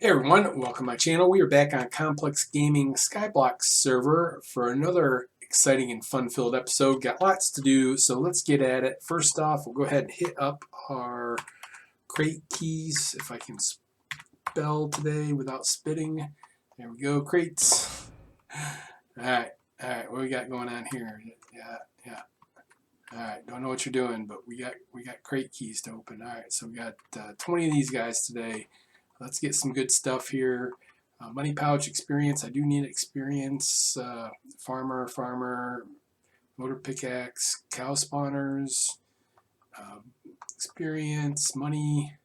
Hey everyone, welcome to my channel. We are back on Complex Gaming Skyblock server for another exciting and fun-filled episode. Got lots to do, so let's get at it. First off, we'll go ahead and hit up our crate keys, if I can spell today without spitting. There we go, crates. Alright, what we got going on here? Yeah. Alright, don't know what you're doing, but we got crate keys to open. Alright, so we got 20 of these guys today. Let's get some good stuff here. Money pouch experience. I do need experience. Farmer, motor pickaxe, cow spawners, experience, money,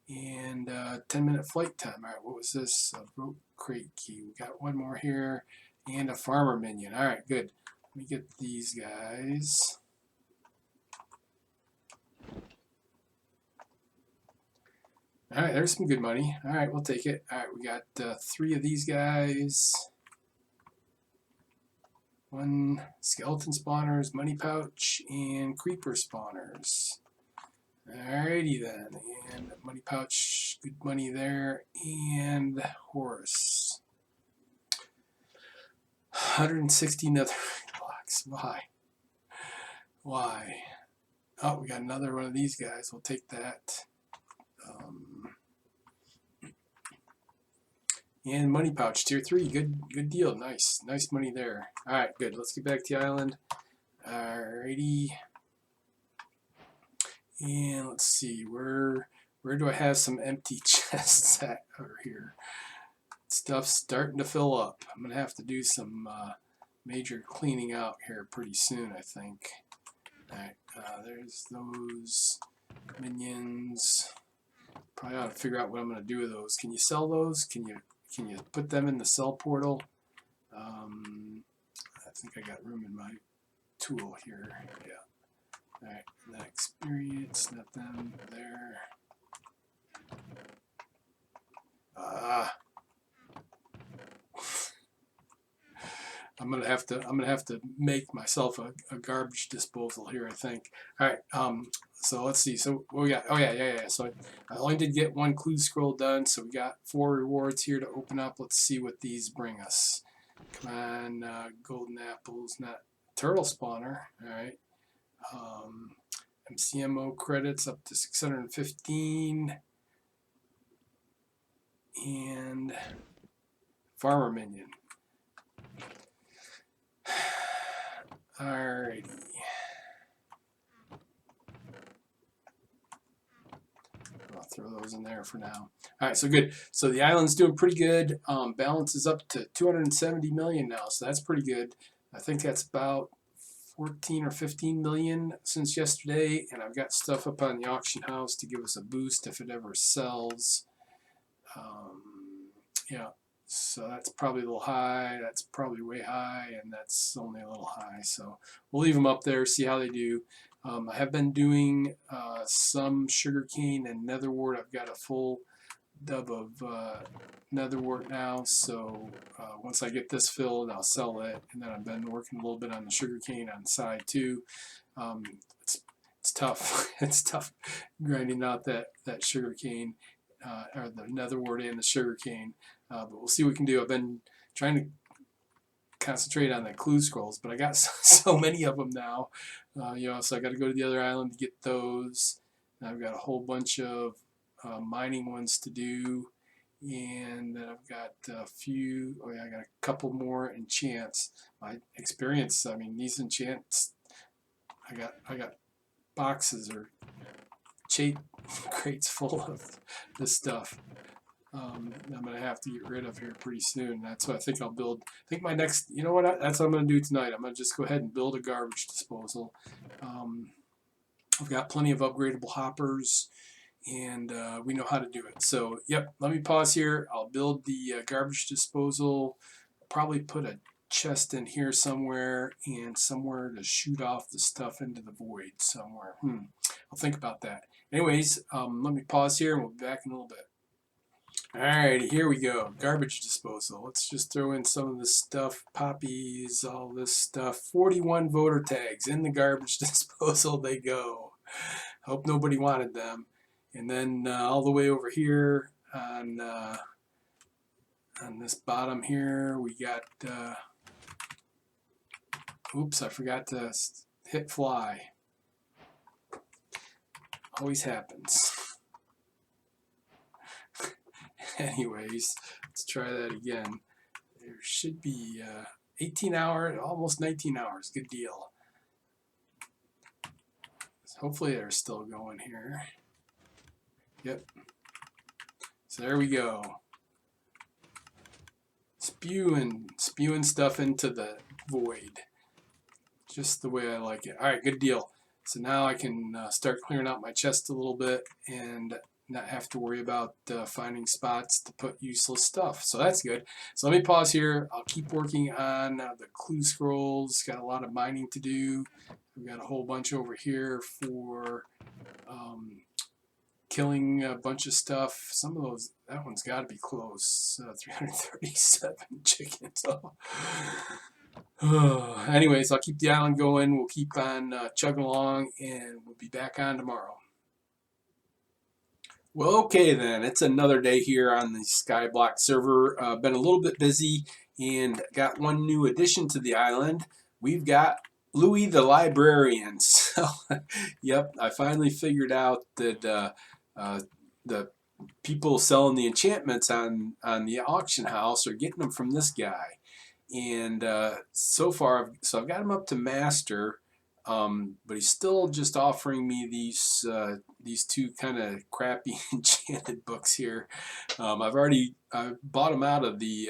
and 10-minute flight time. All right, what was this? A rope crate key. We got one more here, and a farmer minion. All right, good. Let me get these guys. All right, there's some good money. All right, we'll take it. All right, we got 3 of these guys. 1 skeleton spawners, money pouch, and creeper spawners. Alrighty then, and money pouch, good money there, and horse. 160 nether blocks. Why? Oh, we got another one of these guys. We'll take that. And money pouch, tier 3. Good deal. Nice money there. Alright, good. Let's get back to the island. Alrighty. And let's see, where do I have some empty chests at over here? Stuff's starting to fill up. I'm going to have to do some major cleaning out here pretty soon, I think. Alright, there's those minions. Probably ought to figure out what I'm going to do with those. Can you sell those? Can you put them in the sell portal? I think I got room in my tool here. Yeah. Alright, that experience, not them there. I'm gonna have to make myself a garbage disposal here, I think. Alright, so let's see. So what we got? Oh yeah. So I only did get 1 clue scroll done, so we got 4 rewards here to open up. Let's see what these bring us. Come on, golden apples, not turtle spawner. Alright. MCMO credits up to 615. And farmer minion. Alrighty. I'll throw those in there for now. Alright, so good. So the island's doing pretty good. Balance is up to 270 million now, so that's pretty good. I think that's about 14 or 15 million since yesterday, and I've got stuff up on the auction house to give us a boost if it ever sells. Yeah, so that's probably a little high, that's probably way high, and that's only a little high, so we'll leave them up there, see how they do. I have been doing some sugarcane and netherwort. I've got a full dub of netherwort now, so once I get this filled, I'll sell it, and then I've been working a little bit on the sugarcane on the side too. It's tough. It's tough grinding out that sugarcane, or the netherwort and the sugarcane, but we'll see what we can do. I've been trying to concentrate on the clue scrolls, but I got so many of them now, so I got to go to the other island to get those. And I've got a whole bunch of mining ones to do, and then I've got a few. Oh yeah, I got a couple more enchants. My experience. I mean, these enchants. I got boxes or crates full of this stuff. I'm going to have to get rid of here pretty soon. That's what I think I'll build. I think my next, you know what, that's what I'm going to do tonight. I'm going to just go ahead and build a garbage disposal. I've got plenty of upgradable hoppers, and we know how to do it. So, yep, let me pause here. I'll build the garbage disposal, probably put a chest in here somewhere, and somewhere to shoot off the stuff into the void somewhere. I'll think about that. Anyways, let me pause here, and we'll be back in a little bit. Alrighty, here we go. Garbage disposal. Let's just throw in some of this stuff. Poppies, all this stuff. 41 voter tags in the garbage disposal they go. Hope nobody wanted them. And then all the way over here, on this bottom here. We got, oops, I forgot to hit fly. Always happens. Anyways, let's try that again. There should be 18 hours, almost 19 hours. Good deal. Hopefully they're still going here. Yep. So there we go. Spewing stuff into the void. Just the way I like it. All right, good deal. So now I can start clearing out my chest a little bit and not have to worry about finding spots to put useless stuff. So that's good. So let me pause here. I'll keep working on the clue scrolls. Got a lot of mining to do. We've got a whole bunch over here for killing a bunch of stuff. Some of those, that one's got to be close. 337 chickens. Anyways, I'll keep the island going. We'll keep on chugging along, and we'll be back on tomorrow. Well, okay then. It's another day here on the Skyblock server. Been a little bit busy and got one new addition to the island. We've got Louis the Librarian. So, yep, I finally figured out that the people selling the enchantments on the auction house are getting them from this guy. And so far, I've got him up to master, but he's still just offering me these two kind of crappy enchanted books here. I bought him out of the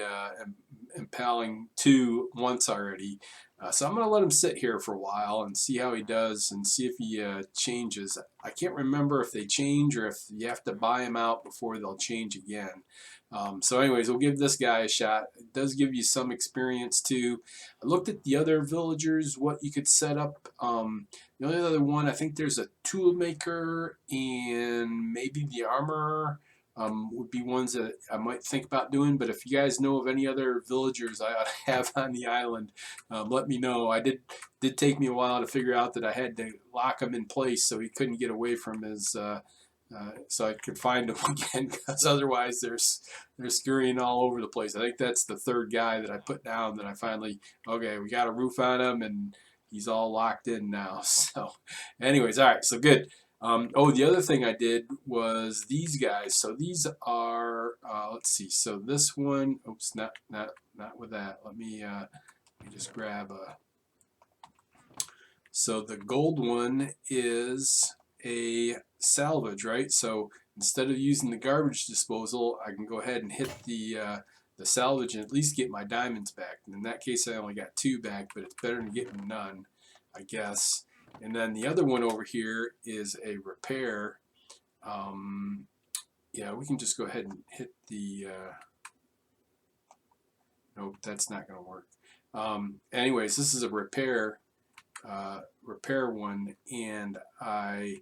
Impaling 2 once already. So I'm going to let him sit here for a while and see how he does and see if he changes. I can't remember if they change or if you have to buy him out before they'll change again. So anyways, we'll give this guy a shot. It does give you some experience too. I looked at the other villagers, what you could set up. The only other one, I think there's a tool maker and maybe the armorer. Would be ones that I might think about doing, but if you guys know of any other villagers I ought to have on the island, let me know. I did take me a while to figure out that I had to lock him in place so he couldn't get away from his, so I could find him again, because otherwise they're scurrying all over the place. I think that's the third guy that I put down that I finally, okay, we got a roof on him and he's all locked in now. So anyways, all right, so good. Oh, the other thing I did was these guys. So these are, let's see. So this one, oops, not with that. Let me just grab a. So the gold one is a salvage, right? So instead of using the garbage disposal, I can go ahead and hit the salvage and at least get my diamonds back. And in that case, I only got 2 back, but it's better than getting none, I guess. And then the other one over here is a repair. Yeah, we can just go ahead and hit the, nope, that's not going to work. Anyways, this is a repair one, and I,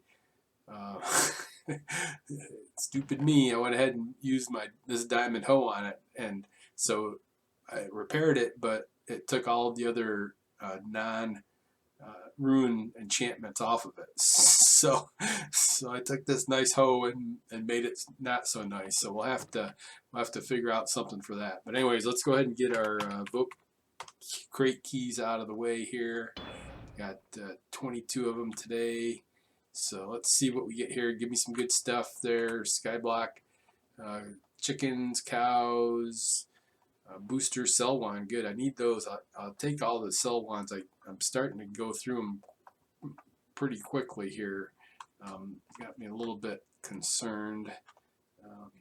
stupid me, I went ahead and used this diamond hoe on it, and so I repaired it, but it took all of the other ruin enchantments off of it. So I took this nice hoe and made it not so nice. So we'll have to figure out something for that. But anyways, let's go ahead and get our vote crate keys out of the way here. Got 22 of them today. So let's see what we get here. Give me some good stuff there. Skyblock, chickens, cows, booster cell wand. Good. I need those. I'll take all the cell wands. I'm starting to go through them pretty quickly here. Got me a little bit concerned.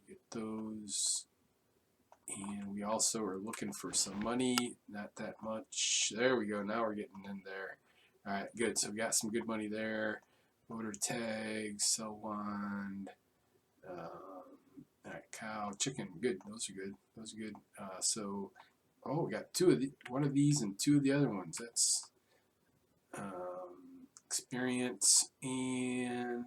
Get those. And we also are looking for some money. Not that much. There we go. Now we're getting in there. All right, good. So we got some good money there. Motor tag, cell wand. All right, cow, chicken, good. Those are good. Those are good. So, oh, we got one of these and 2 of the other ones. That's experience and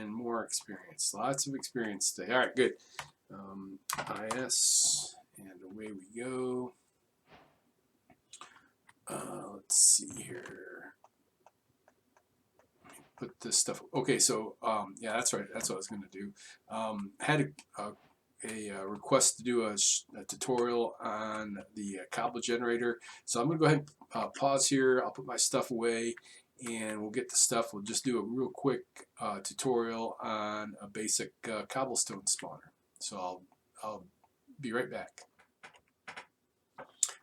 more experience. Lots of experience today. All right, good. IS, and away we go. Let's see here. put this stuff. Okay, so yeah, that's right. That's what I was going to do. Had a request to do a tutorial on the Cobble generator. So I'm going to go ahead and pause here. I'll put my stuff away, and we'll get the stuff. We'll just do a real quick tutorial on a basic cobblestone spawner. So I'll be right back.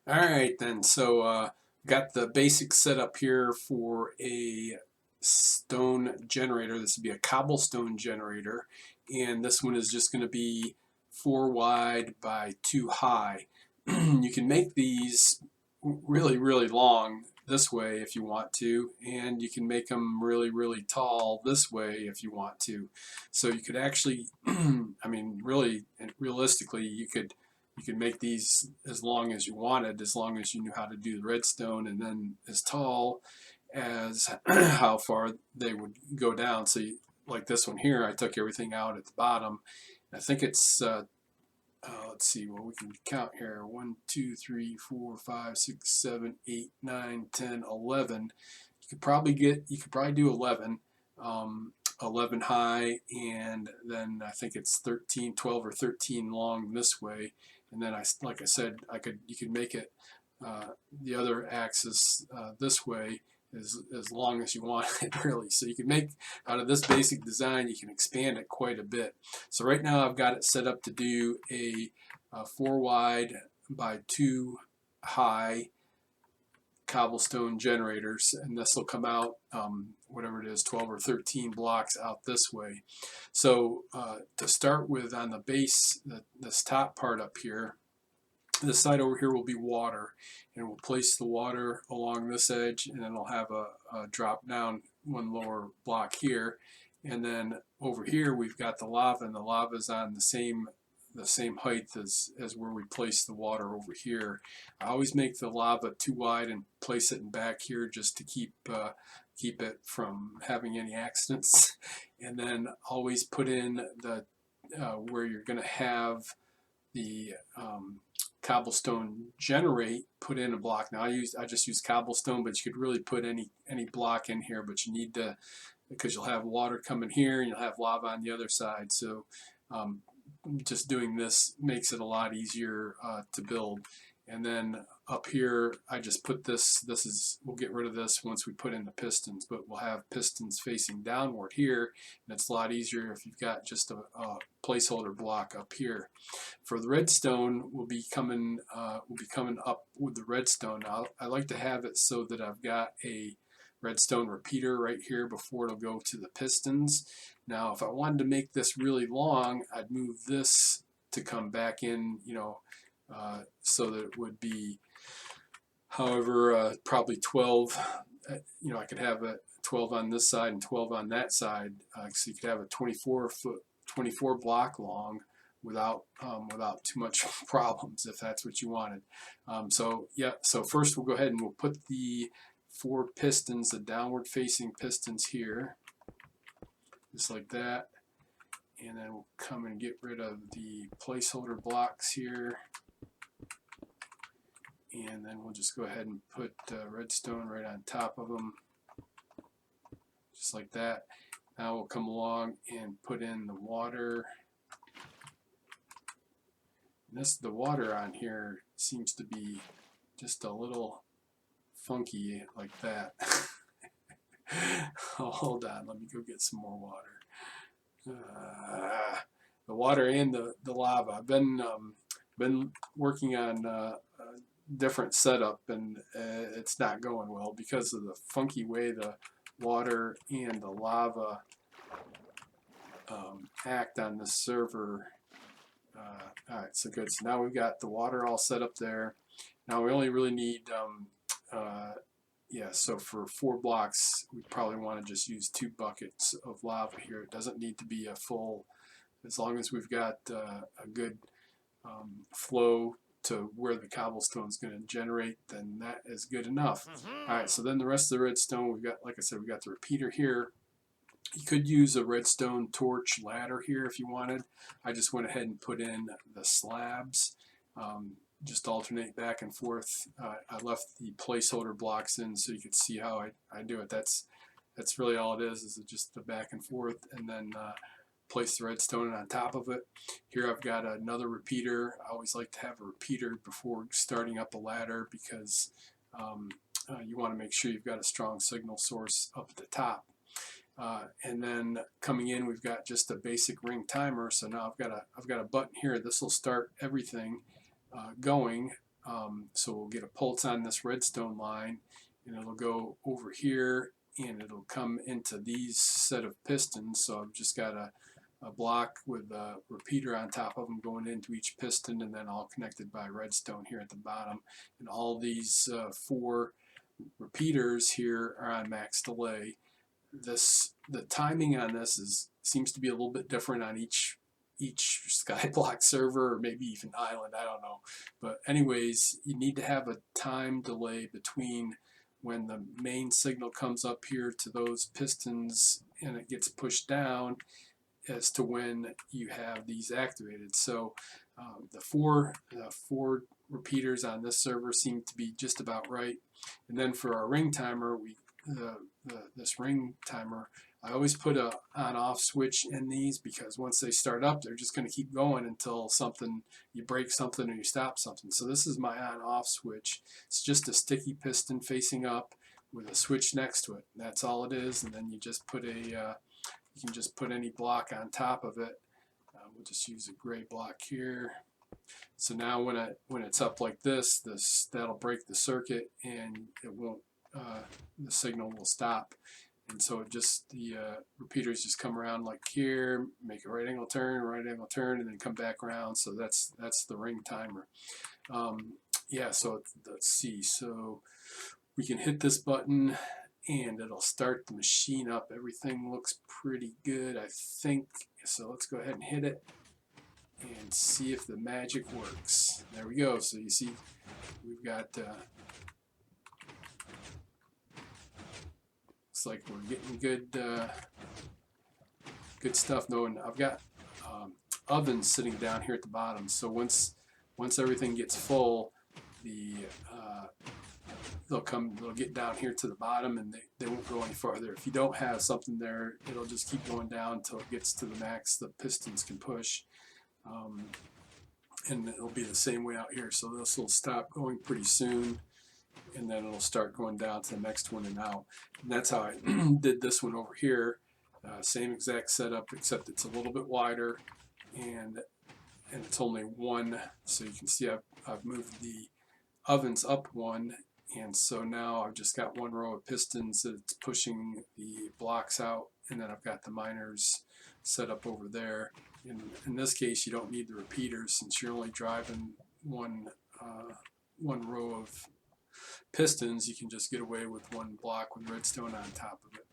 All right then, so got the basic setup here for a stone generator. This would be a cobblestone generator, and this one is just going to be 4 wide by 2 high. You can make these really long this way if you want to, and you can make them really tall this way if you want to. So you could actually, I mean, really and realistically, you could make these as long as you wanted, as long as you knew how to do the redstone, and then as tall as how far they would go down. So like this one here, I took everything out at the bottom. I think it's let's see, well, we can count here: 1, 2, 3, 4, 5, 6, 7, 8, 9, 10, 11. You could probably do 11. 11 high, and then I think it's 13, 12 or 13 long this way. And then like I said, you could make it the other axis this way as long as you want it, really. So you can make out of this basic design, you can expand it quite a bit. So right now I've got it set up to do a 4 wide by 2 high cobblestone generators, and this will come out whatever it is, 12 or 13 blocks out this way. So to start with, on the base, this top part up here, this side over here will be water, and we'll place the water along this edge, and then I'll have a drop down 1 lower block here, and then over here we've got the lava, and the lava is on the same height as where we place the water over here. I always make the lava too wide and place it in back here just to keep it from having any accidents. And then always put in the where you're going to have the cobblestone generate, put in a block. Now I just use cobblestone, but you could really put any block in here, but you need to, because you'll have water coming here and you'll have lava on the other side. So just doing this makes it a lot easier to build. And then up here, I just put this we'll get rid of this once we put in the pistons, but we'll have pistons facing downward here, and it's a lot easier if you've got just a placeholder block up here. For the redstone, we'll be coming up with the redstone. Now, I like to have it so that I've got a redstone repeater right here before it'll go to the pistons. Now, if I wanted to make this really long, I'd move this to come back in, so that it would be, however, probably 12. I could have a 12 on this side and 12 on that side, so you could have a 24 block long without too much problems, if that's what you wanted. So first we'll go ahead and we'll put the 4 pistons, the downward facing pistons here, just like that, and then we'll come and get rid of the placeholder blocks here, and then we'll just go ahead and put redstone right on top of them, just like that. Now we'll come along and put in the water. And the water on here seems to be just a little funky like that. Oh, hold on, let me go get some more water. The water and the lava. I've been working on a different setup, and it's not going well because of the funky way the water and the lava act on the server. Alright, so good. So now we've got the water all set up there. Now we only really need so for 4 blocks, we probably want to just use 2 buckets of lava here. It doesn't need to be a full, as long as we've got a good flow to where the cobblestone is going to generate, then that is good enough. Alright, so then the rest of the redstone, we've got, like I said, we've got the repeater here. You could use a redstone torch ladder here if you wanted. I just went ahead and put in the slabs. Just alternate back and forth. I left the placeholder blocks in so you could see how I do it. That's That's really all it is just the back and forth, and then place the redstone on top of it. Here I've got another repeater. I always like to have a repeater before starting up a ladder because you want to make sure you've got a strong signal source up at the top. And then coming in, we've got just a basic ring timer. So now I've got a button here. This will start everything going. So we'll get a pulse on this redstone line, and it'll go over here, and it'll come into these set of pistons. So I've just got a block with a repeater on top of them going into each piston, and then all connected by redstone here at the bottom. And all these 4 repeaters here are on max delay. The timing on this seems to be a little bit different on each Skyblock server, or maybe even island, I don't know. But anyways, you need to have a time delay between when the main signal comes up here to those pistons and it gets pushed down as to when you have these activated. So the four repeaters on this server seem to be just about right. And then for our ring timer, this ring timer, I always put a on-off switch in these, because once they start up, they're just going to keep going until you break something or you stop something. So this is my on-off switch. It's just a sticky piston facing up with a switch next to it. That's all it is. And then you just put you can just put any block on top of it. We'll just use a gray block here. So now when it's up like this, that'll break the circuit, and it won't. The signal will stop. And so the repeaters just come around like here, make a right angle turn, and then come back around. So that's the ring timer. Yeah, so let's see. So we can hit this button and it'll start the machine up. Everything looks pretty good, I think. So let's go ahead and hit it and see if the magic works. There we go. So you see we've got looks like we're getting good stuff. And I've got ovens sitting down here at the bottom. So once everything gets full, they'll get down here to the bottom, and they won't go any farther. If you don't have something there, it'll just keep going down until it gets to the max the pistons can push. And it'll be the same way out here. So this will stop going pretty soon, and then it'll start going down to the next one and out. And that's how I did this one over here. Same exact setup, except it's a little bit wider, and it's only one. So you can see I've moved the ovens up one, and so now I've just got one row of pistons that's pushing the blocks out, and then I've got the miners set up over there. In this case, you don't need the repeaters, since you're only driving one row of pistons. You can just get away with one block with redstone on top of it,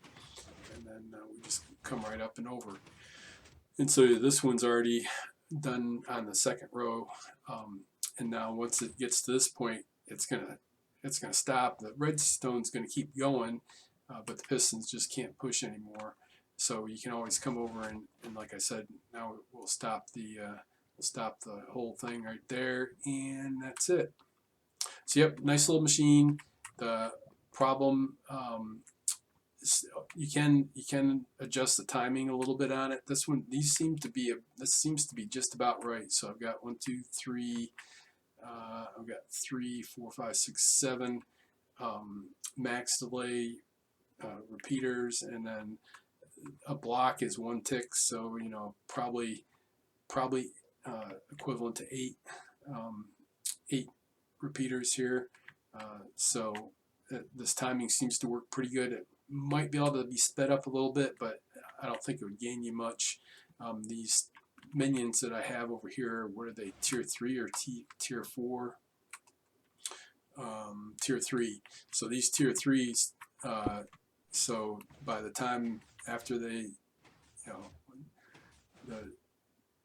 and then we just come right up and over. And so this one's already done on the second row, and now once it gets to this point, it's gonna stop. The redstone's gonna keep going, but the pistons just can't push anymore. So you can always come over and like I said, now we'll stop the whole thing right there, and that's it. So yep, nice little machine. The problem, you can adjust the timing a little bit on it. This seems to be just about right. So I've got 1, 2, 3. I've got 3, 4, 5, 6, 7 max delay repeaters, and then a block is 1 tick. So probably equivalent to 8 repeaters here. So this timing seems to work pretty good. It might be able to be sped up a little bit, but I don't think it would gain you much. These minions that I have over here, what are they, tier 3 or tier 4? Tier 3. So these tier 3s, so by the time after they,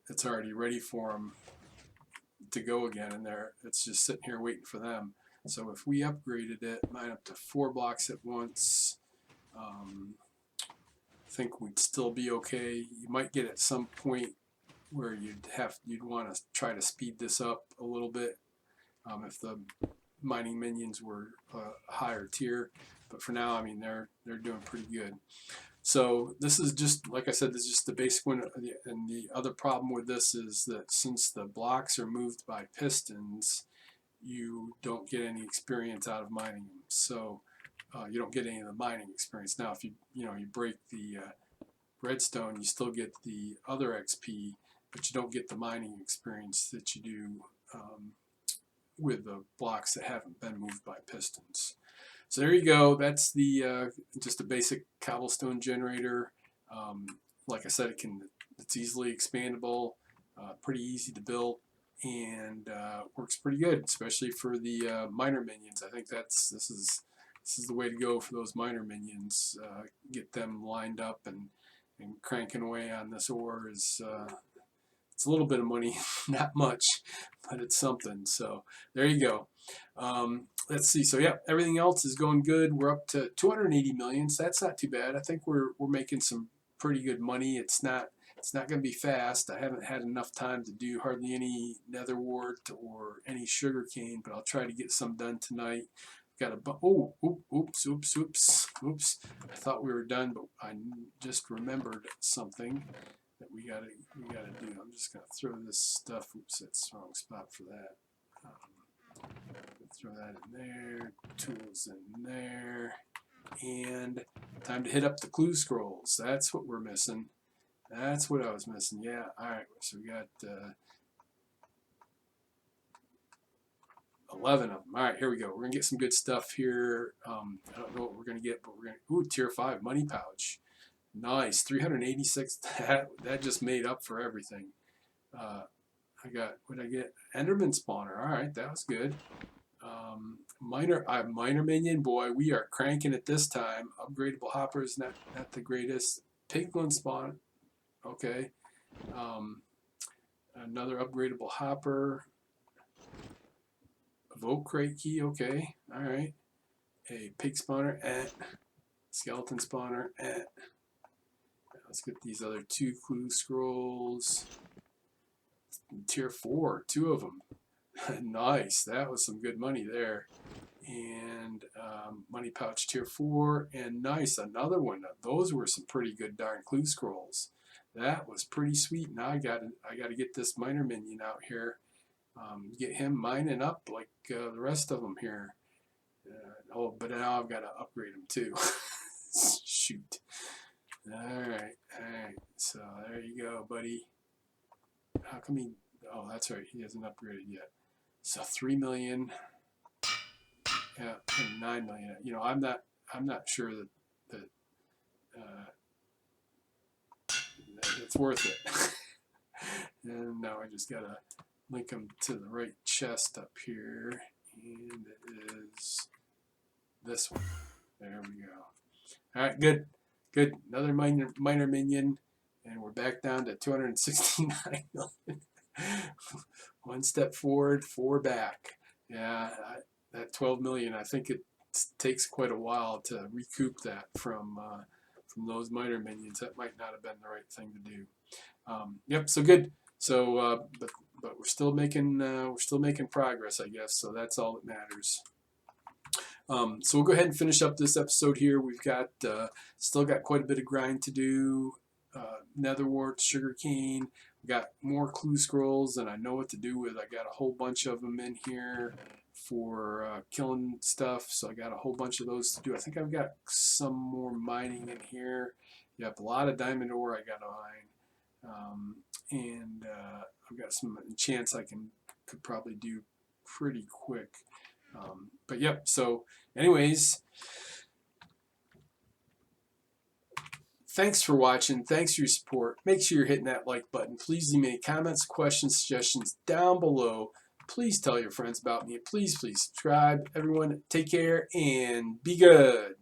it's already ready for them to go again, and it's just sitting here waiting for them. So if we upgraded it, mine up to 4 blocks at once, I think we'd still be okay. You might get at some point where you'd want to try to speed this up a little bit. If the mining minions were a higher tier. But for now, I mean, they're doing pretty good. So this is just, like I said, this is just the basic one. And the other problem with this is that since the blocks are moved by pistons, you don't get any experience out of mining them. So you don't get any of the mining experience. Now, if you break the redstone, you still get the other XP, but you don't get the mining experience that you do with the blocks that haven't been moved by pistons. So there you go. That's the just a basic cobblestone generator. Like I said, it's easily expandable, pretty easy to build, and works pretty good, especially for the miner minions. I think this is the way to go for those miner minions. Get them lined up and cranking away on this ore is. It's a little bit of money, not much, but it's something. So there you go. Let's see. So yeah, everything else is going good. We're up to 280 million, so that's not too bad. I think we're making some pretty good money. It's not going to be fast. I haven't had enough time to do hardly any nether wart or any sugar cane, but I'll try to get some done tonight. Got a oops. I thought we were done, but I just remembered something that we gotta do. I'm just gonna throw this stuff. Oops, that's the wrong spot for that. Throw that in there. Tools in there, and time to hit up the clue scrolls. That's what we're missing. That's what I was missing. Yeah. All right. So we got 11 of them. All right. Here we go. We're gonna get some good stuff here. I don't know what we're gonna get, but we're gonna tier 5 money pouch. Nice, 386. That just made up for everything. I got, what did I get? Enderman spawner. All right, that was good. Miner minion. Boy, we are cranking it this time. Upgradable hoppers, not the greatest. Piglin spawn. Okay. Another upgradable hopper. Vote crate key. Okay. All right. A pig spawner. Skeleton spawner. Let's get these other 2 clue scrolls. Tier 4, 2 of them. Nice, that was some good money there. And money pouch tier 4, and nice, another one. Those were some pretty good darn clue scrolls. That was pretty sweet. Now I got to get this miner minion out here. Get him mining up like the rest of them here. But now I've got to upgrade him too. Shoot. All right. So there you go, buddy. How come he? Oh, that's right. He hasn't upgraded yet. So 3 million. Yeah, and 9 million. You know, I'm not sure that it's worth it. And now I just gotta link them to the right chest up here, and it is this one. There we go. All right, good. Good. Another miner minion, and we're back down to 269 million. 1 step forward, 4 back. Yeah, that 12 million. I think it takes quite a while to recoup that from those miner minions. That might not have been the right thing to do. Yep. So good. So, but we're still making progress, I guess. So that's all that matters. So we'll go ahead and finish up this episode here. We've got still got quite a bit of grind to do. Nether wart, sugarcane. We got more clue scrolls than I know what to do with. I got a whole bunch of them in here for killing stuff. So I got a whole bunch of those to do. I think I've got some more mining in here. Yep, a lot of diamond ore I got to mine. And I've got some enchants I could probably do pretty quick. But yep, so anyways, thanks for watching. Thanks for your support. Make sure you're hitting that like button. Please leave me any comments, questions, suggestions down below. Please tell your friends about me. Please subscribe. Everyone, take care and be good.